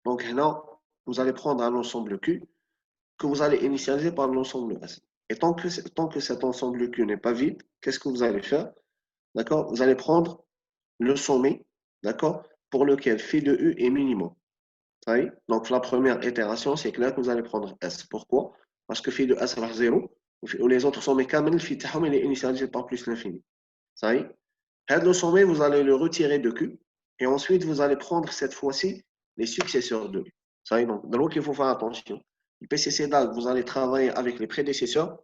Donc là, vous allez prendre un ensemble Q que vous allez initialiser par l'ensemble S. Et tant que cet ensemble Q n'est pas vide, qu'est-ce que vous allez faire? D'accord? Vous allez prendre le sommet, d'accord? Pour lequel phi de U est minimum. Oui. Donc la première itération, c'est clair que vous allez prendre S. Pourquoi? Parce que phi de S va 0, ou les autres sommets كامل phi تاعهم il est initialisé par plus l'infini. Ça y est. Le sommet, vous allez le retirer de Q, et ensuite vous allez prendre cette fois-ci les successeurs de Q. Ça y est, donc il faut faire attention. Le PCC DAG, vous allez travailler avec les prédécesseurs.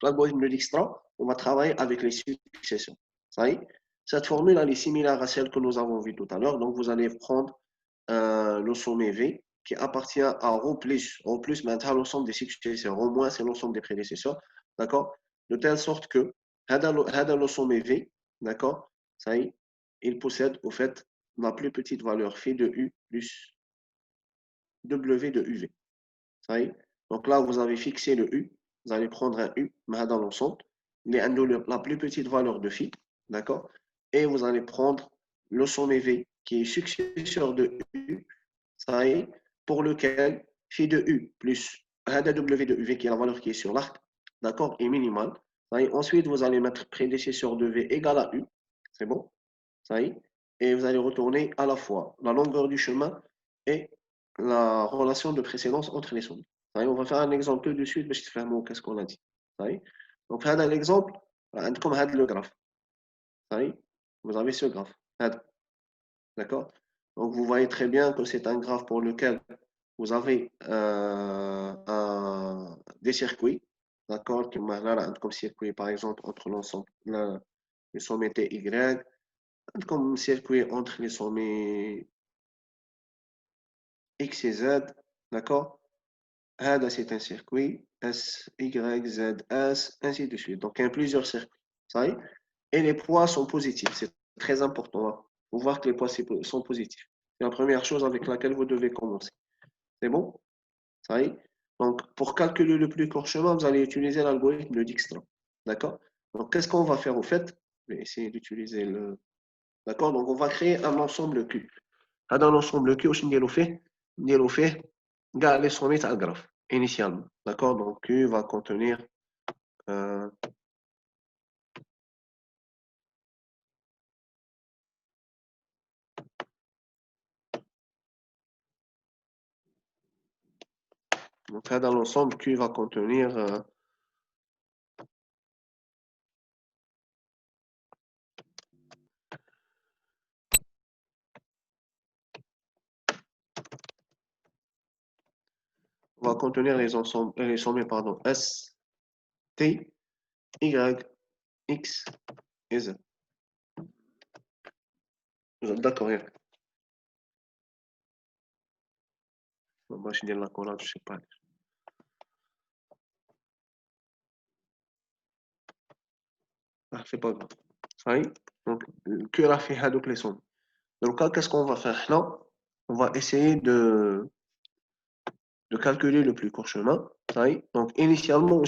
L'algorithme de Dijkstra, on va travailler avec les successeurs. Ça y est. Cette formule, elle est similaire à celle que nous avons vue tout à l'heure. Donc, vous allez prendre le sommet V qui appartient à ρ plus. ρ plus, maintenant, l'ensemble des successeurs. Ρ moins, c'est l'ensemble des prédécesseurs. D'accord? De telle sorte que, le sommet V, d'accord? Ça y est, il possède au fait la plus petite valeur phi de U plus W de UV. Ça y est. Donc là, vous avez fixé le U. Vous allez prendre un U dans l'ensemble. Il est la plus petite valeur de phi. D'accord? Et vous allez prendre le sommet V qui est successeur de U. Ça y est. Pour lequel phi de U plus W de UV qui est la valeur qui est sur l'arc. D'accord? Est minimale. Ça y est. Ensuite, vous allez mettre prédécesseur de V égale à U. C'est bon? Ça y est. Et vous allez retourner à la fois la longueur du chemin et la relation de précédence entre les sommets. Ça y est, on va faire un exemple tout de suite, mais je te fais qu'est-ce qu'on a dit. Ça y est. Donc, هذا l'exemple, comme le graphe. Ça y est. Vous avez ce graphe. D'accord? Donc, vous voyez très bien que c'est un graphe pour lequel vous avez des circuits. D'accord? Comme circuit, par exemple, entre l'ensemble, les sommets TY, comme circuit entre les sommets X et Z, d'accord? C'est un circuit, S, Y, Z, S, ainsi de suite. Donc, il y a plusieurs circuits. Ça y est? Et les poids sont positifs. C'est très important. Hein. Vous voir que les poids sont positifs. C'est la première chose avec laquelle vous devez commencer. C'est bon? Ça y est? Donc, pour calculer le plus court chemin, vous allez utiliser l'algorithme de Dijkstra. D'accord? Donc, qu'est-ce qu'on va faire au fait? Je vais essayer d'utiliser le. D'accord? Donc, on va créer un ensemble Q. هذا l'ensemble Q, واش نديرو فيه؟ نديرو فيه كاع les sommets تاع الجراف initialement. D'accord? Donc, Q va contenir donc dans l'ensemble Q va contenir les sommets pardon S, T, Y, X et Z. D'accord, moi je dis la collage, je sais pas. Ah, c'est pas grave. Ça y est. Donc, Q a fait les sommets. Donc là, qu'est-ce qu'on va faire là? On va essayer de calculer le plus court chemin. Ça y est. Donc, initialement,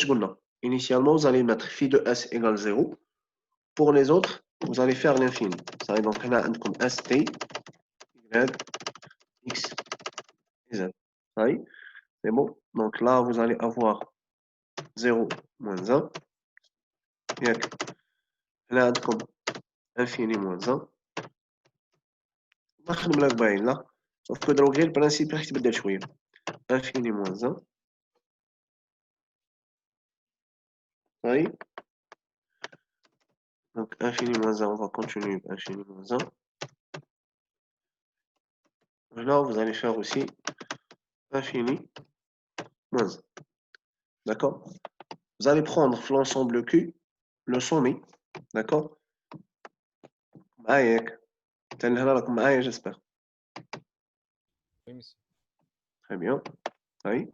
vous allez mettre phi de S égale 0. Pour les autres, vous allez faire l'infini. Ça y est. Donc, là, comme ST, Y, X et Z. Ça y est. C'est bon. Donc là, vous allez avoir 0 moins 1. Là, comme infini moins 1. نخدم لك باين لا sauf que دروك غير البرانسيب راح يتبدل شويه infini moins 1 oui donc infini moins 1 on va continuer infini moins 1 là vous allez faire aussi infini moins 1 d'accord vous allez prendre l'ensemble Q le sommet d'accord معايا تنهلا لكم معايا j'espère très bien oui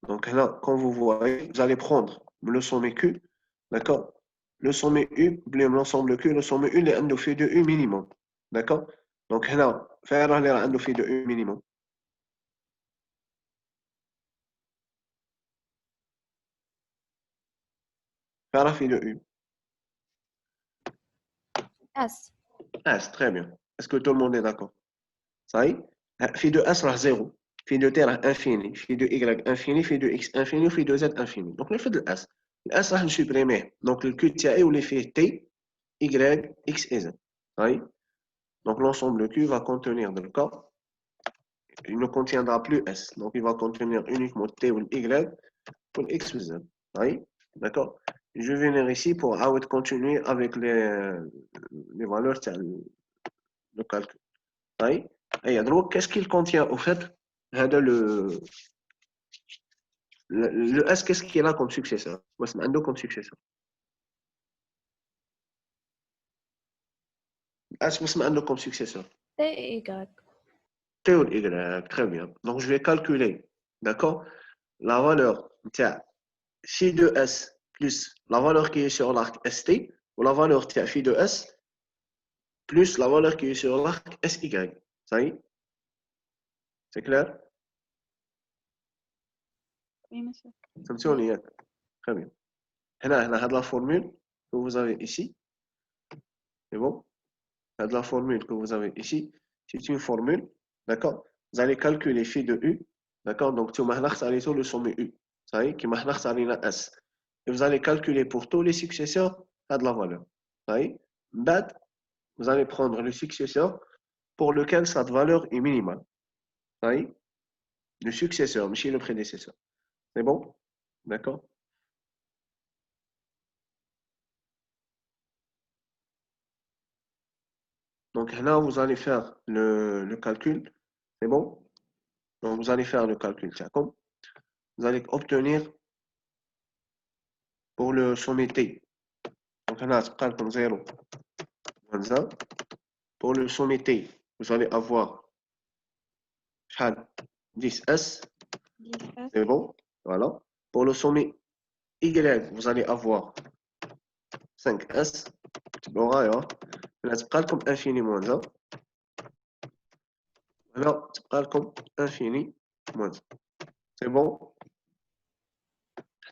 donc là quand vous voyez vous allez prendre le sommet Q d'accord le sommet U l'ensemble Q le sommet U لأنه fait de U minimum d'accord donc هنا فين راه اللي راه عنده في de U minimum فين راه في de U S. S très bien est-ce que tout le monde est d'accord ça y est phi de S rah 0, phi de T rah infini, phi de Y infini, phi de X infini, phi de Z infini. Donc, le fait de S. Le S rah supprimer. Donc, le Q تاعي ou fait T, Y, X et Z. Oui. Donc, l'ensemble Q va contenir, dans le cas, il ne contiendra plus S. Donc, il va contenir uniquement T ou Y pour X ou Z. Oui. D'accord. Je vais venir ici pour continuer avec les valeurs de calcul. Oui. Et donc, qu'est-ce qu'il contient au fait? Le S, qu'est-ce qu'il a comme successeur? Comme successeur. S, comme successeur. T et Y. T ou Y, très bien. Donc, je vais calculer, d'accord, la valeur, tiens, phi de S plus la valeur qui est sur l'arc ST, ou la valeur, tiens, phi de S plus la valeur qui est sur l'arc SY. Ça y est? C'est clair? Oui, monsieur. فهمتوني ياك؟ Très bien. هنا هاد la formule que vous avez ici, c'est bon? Hاد la formule que vous avez ici, c'est une formule, d'accord? Vous allez calculer phi de U, d'accord? Donc, tu m'as le sommet U. Ça y est, qui m'a S. Et vous allez calculer pour tous les successeurs de la valeur. Ça y est? Bad, vous allez prendre le successeur pour lequel cette valeur est minimale. Ça y est? Le successeur, mais le prédécesseur. C'est bon? D'accord? Donc là, vous allez faire le calcul. C'est bon? Donc vous allez faire le calcul. Tiens, comme vous allez obtenir pour le sommet T. Donc là, c'est pas comme 0 moins 1. Pour le sommet T, vous allez avoir 10S. 10S. C'est bon? Voilà. Pour le sommet Y, vous allez avoir 5S. C'est bon, là, c'est pas comme infini moins 1. Là, c'est pas comme infini moins 1. C'est bon?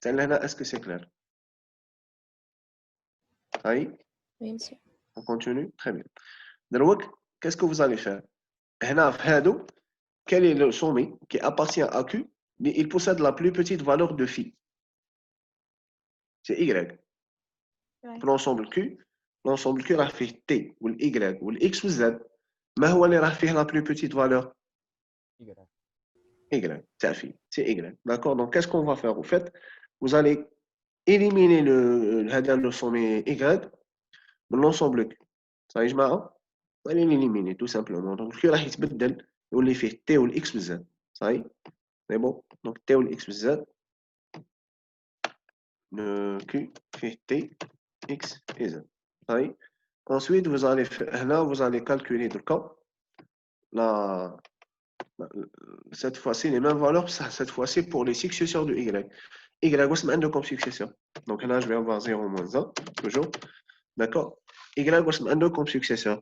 Est-ce que c'est clair? Ça y est? Oui, monsieur. On continue? Très bien. Donc, qu'est-ce que vous allez faire? Quel est le sommet qui appartient à Q, mais il possède la plus petite valeur de phi? C'est Y. Ouais. L'ensemble Q راح فيه T ou Y ou X ou Z. ما هو اللي راح فيه la plus petite valeur? Y. C'est Y. D'accord? Donc, qu'est-ce qu'on va faire au fait? Vous allez éliminer le sommet Y de l'ensemble Q. Ça y est, جماعة? Vous allez l'éliminer tout simplement. Donc, le Q راح يتبدل يولي فيه T ou X ou Z. Ça y est? C'est bon? Donc, T ou X ou Z. Le Q fait T, X et Z. Ça y est? Ensuite, vous allez faire, là, vous allez calculer le cas. La, cette fois-ci, les mêmes valeurs, cette fois-ci pour les successeurs de Y. Y, what's un comme successeur? Donc là, je vais avoir 0 moins 1, toujours. D'accord? Y, what's un comme successeur?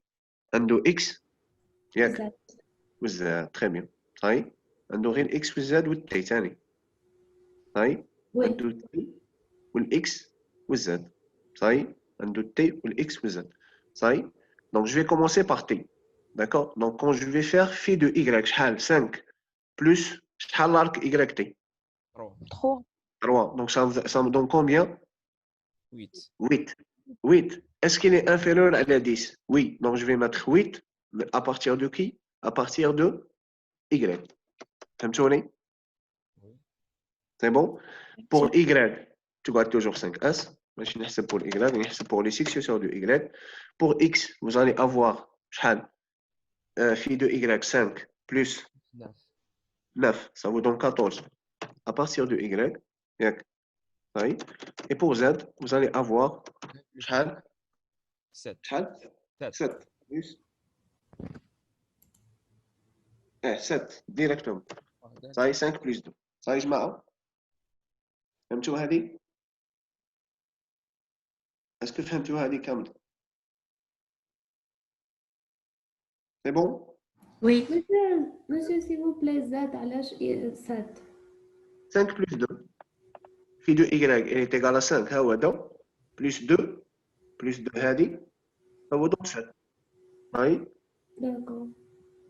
Un de X, Z. ou Z, très bien. Ça y est? Un de X ou Z ou T, تاني. Ça y est? Un Oui. de T ou X ou Z. Ça y est? Un de T ou X ou Z. Ça y est? Donc, je vais commencer par T. D'accord? Donc, quand je vais faire phi de Y, 5 plus l'arc YT. 3. 3. Donc, ça me donne combien? 8. 8. 8. Est-ce qu'il est inférieur à la 10? Oui. Donc, je vais mettre 8. Mais à partir de qui? À partir de Y. فهمتوني? C'est bon? Pour Y, tu vois toujours 5S. ماشي نحسب pour Y, نحسب pour les successeurs de Y. Pour X, vous allez avoir شحال? Phi de Y 5 plus 9, ça vous donne 14. À partir de Y, et pour Z, vous allez avoir 7. 7 plus 7 directement. Ça y est 5 plus 2. Ça y est جماعة؟ فهمتوا هذه؟ اسكو فهمتوا هذه كامل؟ C'est bon? Oui. Monsieur, s'il vous plaît, Z, علاش 7 5 plus 2. Phi de Y, elle est égale à 5. ها هو هذا. Plus 2. Plus 2 هذه. Ça vous donne 7. Oui? D'accord.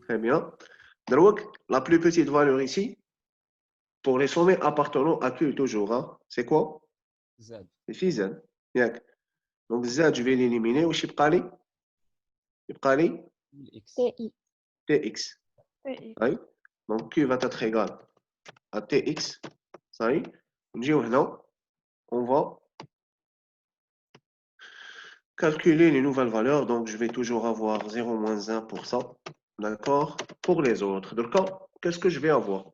Très bien. Donc, la plus petite valeur ici, pour les sommets appartenant à Q toujours, hein, c'est quoi? Z. C'est phi Z. ياك. Donc Z, je vais l'éliminer. واش يبقى لي؟ يبقى لي X. TI. Tx. TI. Oui. Donc Q va être égal à Tx. Ça y est. نجيو هنا. On va calculer les nouvelles valeurs. Donc je vais toujours avoir 0 moins 1 pour ça. D'accord? Pour les autres. Donc qu'est-ce que je vais avoir?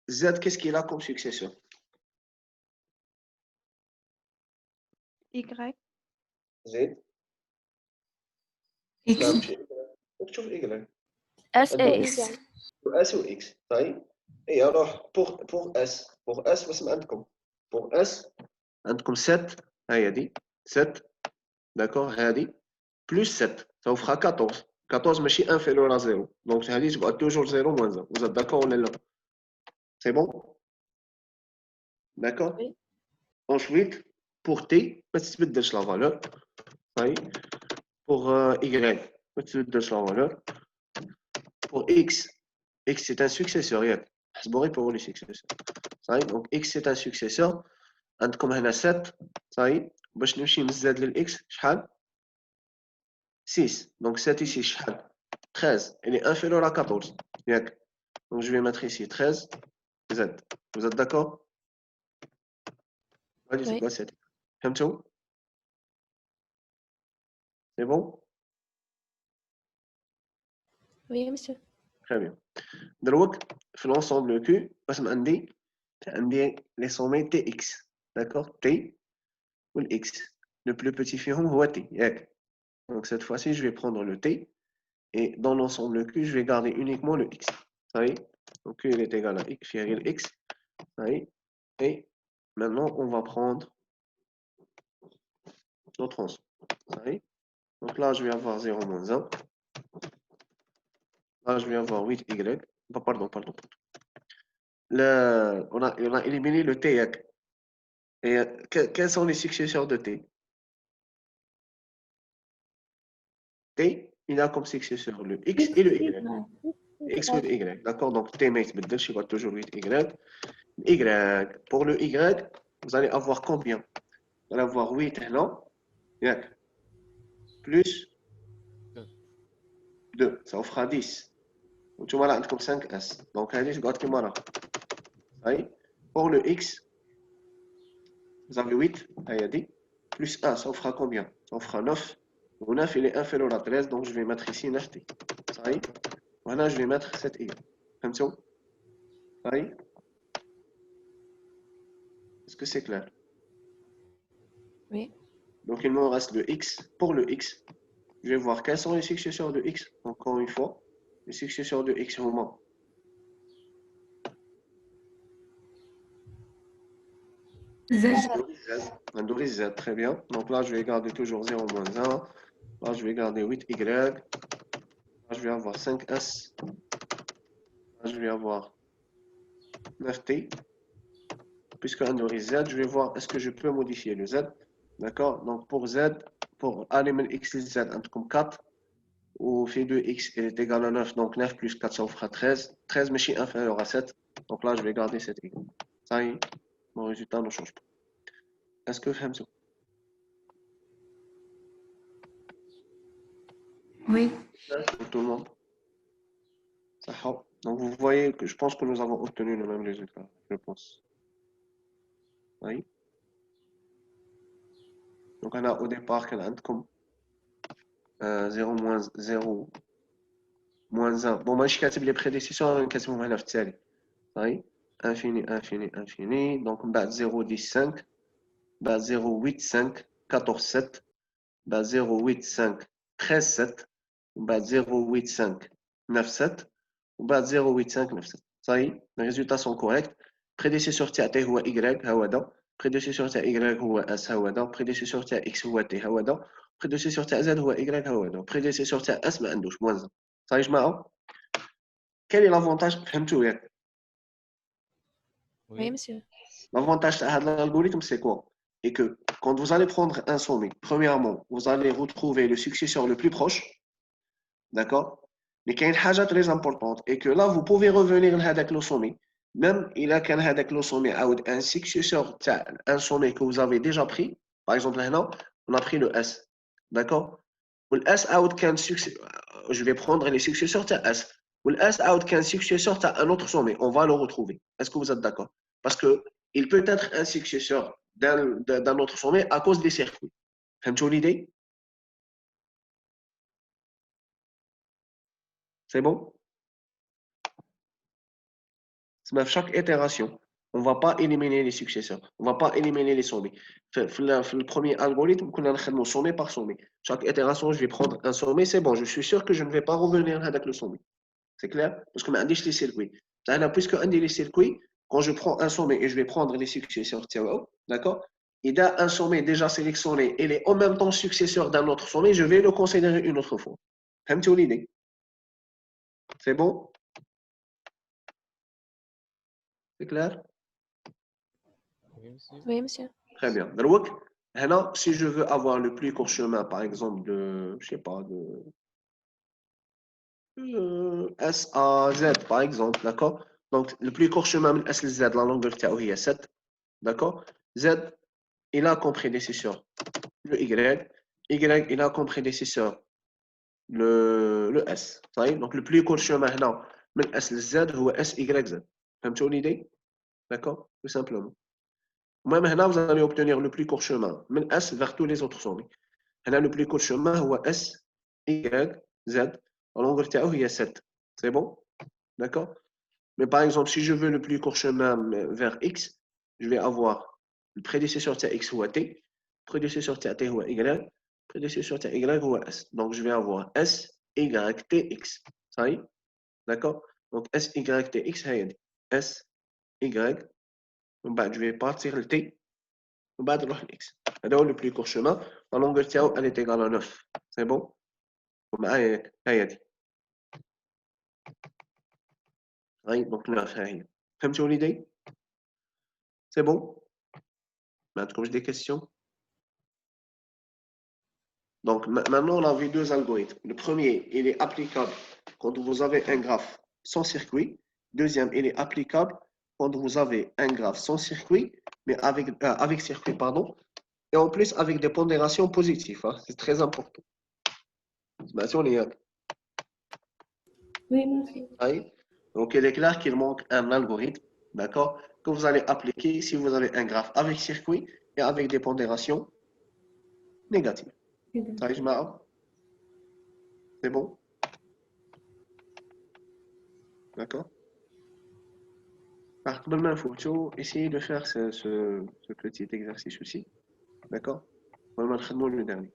Z, qu'est-ce qu'il a comme successeur? Y. Z. X. لا ماشي نشوف Y. S et X. S ou X. Ça y est. Et alors pour S. Pour S, واش عندكم? Pour S, عندكم 7. هيا دي 7. D'accord? هذه plus 7. Ça vous fera 14. 14 ماشي inférieur à 0. Donc هذه تبقى toujours 0 moins 1. Vous êtes d'accord ou non? C'est bon? D'accord? Oui. Ensuite, pour T, ما تتبدلش la valeur. Ça y est. Pour Y, ما تتبدلش la valeur. Pour X, X c'est un successeur. ياك حسبوا غير pour les successeurs. Ça y est. Donc X c'est un successeur. عندكم هنا 7. Ça y est. باش نمشي من Z للX شحال؟ 6. Donc 7 ici شحال؟ 13. Elle est inférieure à 14. ياك. Donc je vais mettre ici 13 Z. Vous êtes d'accord? Allez, c'est Oui. quoi 7? فهمتوا؟ C'est bon? Oui, monsieur. Très bien. دروك في l'ensemble Q واش عندي les sommets Tx. D'accord? T ou le X. Le plus petit فيهم هو T. ياك. Donc cette fois-ci, je vais prendre le T et dans l'ensemble Q, je vais garder uniquement le X. Ça y est. Donc Q il est égal à X virgule X. Ça y est. Et maintenant, on va prendre notre ensemble. Ça y est. Donc là, je vais avoir 0 moins 1. Là, je vais avoir 8Y. Pardon. On a éliminé le T. Et quels sont les successeurs de T? T, il a comme successeur le X et le Y. X ou le Y. D'accord? Donc T, mais je vais toujours 8Y. Y. Pour le Y, vous allez avoir combien? Vous allez avoir 8 là. Plus 2. Ça vous fera 10. Donc, tu vois comme 5S. Donc, je garde comme là. Pour le X, vous avez 8. Plus 1, ça vous fera combien? Ça vous fera 9. 9, il est inférieur à 13. Donc, je vais mettre ici 9T. Ça y est. Voilà, je vais mettre 7Y. Comme ça. Ça y est. Est-ce que c'est clair? Oui. Donc, il me reste le X. Pour le X, je vais voir quels sont les successeurs de X. Encore une fois, les successeurs de X au moment. Z. Z, très bien. Donc là, je vais garder toujours 0 moins 1. Là, je vais garder 8Y. Là, je vais avoir 5S. Là, je vais avoir 9T. Puisque Andoris Z, je vais voir est-ce que je peux modifier le Z. D'accord? Donc pour Z, pour animal X Z, comme 4. Ou fait 2X est égal à 9. Donc 9 plus 4, ça vous fera 13. 13, mais c'est inférieur à 7. Donc là, je vais garder 7Y. Ça y est, mon résultat ne change pas. Est-ce que vous faites ça? Oui. Pour tout le monde. Ça va. Donc vous voyez que je pense que nous avons obtenu le même résultat, je pense. Oui. Donc on a au départ qu'on a comme 0 moins 0 moins 1. Bon, moi je كاتب les prédécesseurs كاتبهم هنا في التالي. Oui. Infini, infini, infini. Donc on bat 0, 10, 5. Bah 0, 8, 5, 14, 7. Bah 0, 8, 5, 13, 7. Bah 0, 8, 5, 9, 7. Bah 0, 8, 5, 9, 7. Ça y est, les résultats sont corrects. Prédécesseur تاع T هو Y هذا. Prédécesseur تاع Y هو S هذا. Prédécesseur تاع X هو T هذا. Prédécesseur تاع Z هو Y هذا. Prédécesseur تاع S ما عندوش moins 1. Ça y est جماعة. Quel est l'avantage فهمتوا ياك؟ Oui, monsieur. L'avantage de l'algorithme, c'est quoi? Et que quand vous allez prendre un sommet, premièrement, vous allez retrouver le successeur le plus proche, d'accord? Mais qu'il y a une chose très importante et que là, vous pouvez revenir à le sommet. Même il a qu'un le sommet un successeur, un sommet que vous avez déjà pris. Par exemple, là, on a pris le S. D'accord? Le S out qu'un succès. Je vais prendre les successeurs de S. Le S out qu'un successeur de un autre sommet. On va le retrouver. Est-ce que vous êtes d'accord? Parce qu'il peut être un successeur d'un autre sommet à cause des circuits. Vous avez l'idée? C'est bon? Chaque itération, on ne va pas éliminer les successeurs, on ne va pas éliminer les sommets. Le premier algorithme, on a sommet par sommet. Chaque itération, je vais prendre un sommet, c'est bon, je suis sûr que je ne vais pas revenir avec le sommet. C'est clair? Parce que je les circuits. Puisque on dit les circuits, quand je prends un sommet et je vais prendre les successeurs, d'accord? Il y a un sommet déjà sélectionné et il est en même temps successeur d'un autre sommet, je vais le considérer une autre fois. Vous l'idée? C'est bon? C'est clair? Oui, monsieur. Très bien. Donc, maintenant, si je veux avoir le plus court chemin, par exemple, de, je sais pas, de S à Z, par exemple, d'accord? Donc, le plus court chemin de S à Z, la longueur de est 7, d'accord? Z, il a comme prédécesseur le Y. Y, il a comme prédécesseur le S. Ça y est? Donc, le plus court chemin, maintenant, de S à Z, c'est S, Y, Z. Vous avez l'idée? D'accord? Tout simplement. Même maintenant, vous allez obtenir le plus court chemin, de S vers tous les autres sommets. Le plus court chemin c'est S, Y, Z. La longueur est 7. C'est bon? D'accord? Mais par exemple, si je veux le plus court chemin vers X, je vais avoir le prédécesseur de X ou T, le prédécesseur de T ou Y, le prédécesseur de Y ou S. Donc, je vais avoir S, Y, T, X. Ça y est? D'accord? Donc, S, Y, T, X, c'est S, Y. Je vais partir le T. وبعد نروح الاكس. هذا هو لو بلي كور شومان. لا لونغور تاعو elle est égale à 9. C'est bon? ومعايا هي دي. هاي دونك 9 ها هي. فهمتوا l'idée? C'est bon? ما عندكمش des questions? Donc maintenant on a vu deux algorithmes. Le premier, il est applicable quand vous avez un graphe sans circuit. Deuxième, il est applicable quand vous avez un graphe sans circuit, mais avec circuit, pardon, et en plus avec des pondérations positives. Hein. C'est très important. Oui, monsieur. Donc, il est clair qu'il manque un algorithme, d'accord, que vous allez appliquer si vous avez un graphe avec circuit et avec des pondérations négatives. Ça y est, c'est bon? D'accord? Alors, il faut essayer de faire ce petit exercice aussi. D'accord? Le dernier.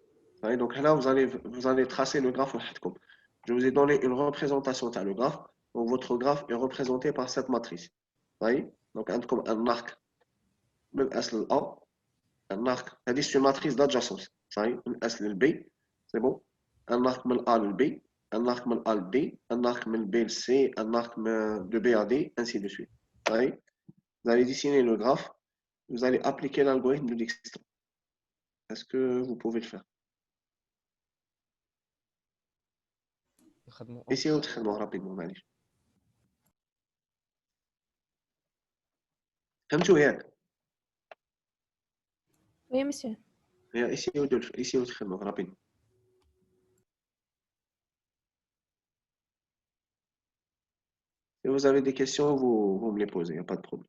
Donc là, vous allez tracer le graphe. Je vous ai donné une représentation de le graphe. Donc, votre graphe est représenté par cette matrice. Donc, un arc من S A, un arc, c'est une matrice d'adjacence. من S لل B, c'est bon. Un arc من A لل B, un arc من A لل D, un arc من B لل C, un arc de B à D, ainsi de suite. Vous allez dessiner le graphe, vous allez appliquer l'algorithme de Dijkstra. Est-ce que vous pouvez le faire? Essayez de faire rapidement, معليش. فهمتوا ياك؟ Oui, monsieur. Essayez de faire rapidement. Si vous avez des questions, vous me les posez, il n'y a pas de problème.